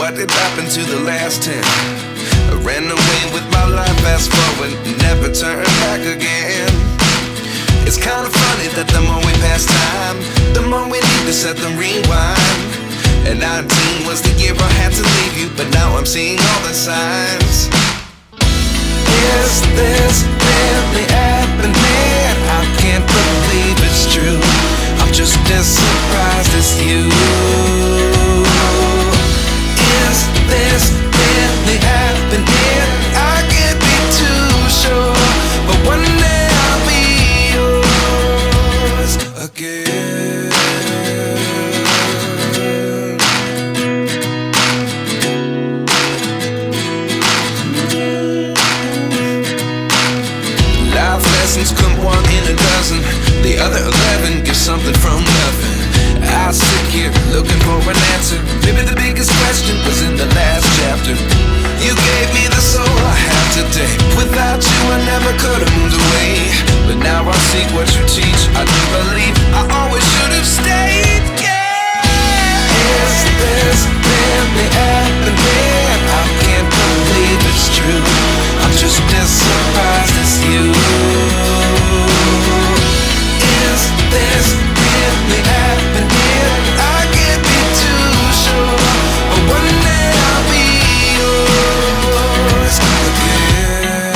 What did happen to the last 10? I ran away with my life, fast forward, never turn back again. It's kind of funny that the more we pass time, the more we need to set them rewind. And 19 was the year I had to leave you, but now I'm seeing all the signs. Is this really happening? I can't believe it's true. I'm just as surprised as you. Is this really happening? I can't be too sure, but one day I'll be yours again. Life lessons come one in a dozen. The other 11 give something from nothing. I sit here looking for an answer. Maybe the biggest question was in the last chapter. You gave me the soul I have today. Without you I never could have moved away. But now I see what you teach. I do believe I always should have stayed. Yeah. Is this really happening? I can't believe it's true. I'm just as surprised as you. Is this really happening? I can't be too sure, but one day I'll be yours again.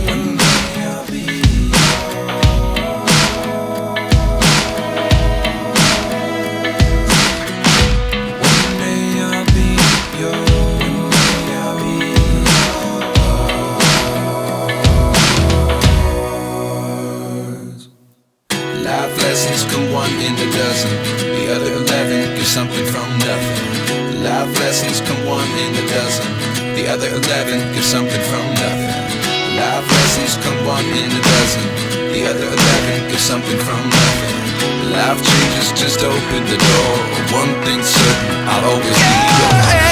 One day I'll be yours. One day I'll be yours. One day I'll be yours. Life lessons come one in a dozen. The other 11 give something from nothing. Life lessons come one in a dozen. The other 11 give something from nothing. Life lessons come one in a dozen. The other 11 give something from nothing. Life changes just open the door. One thing's certain, I'll always be yours.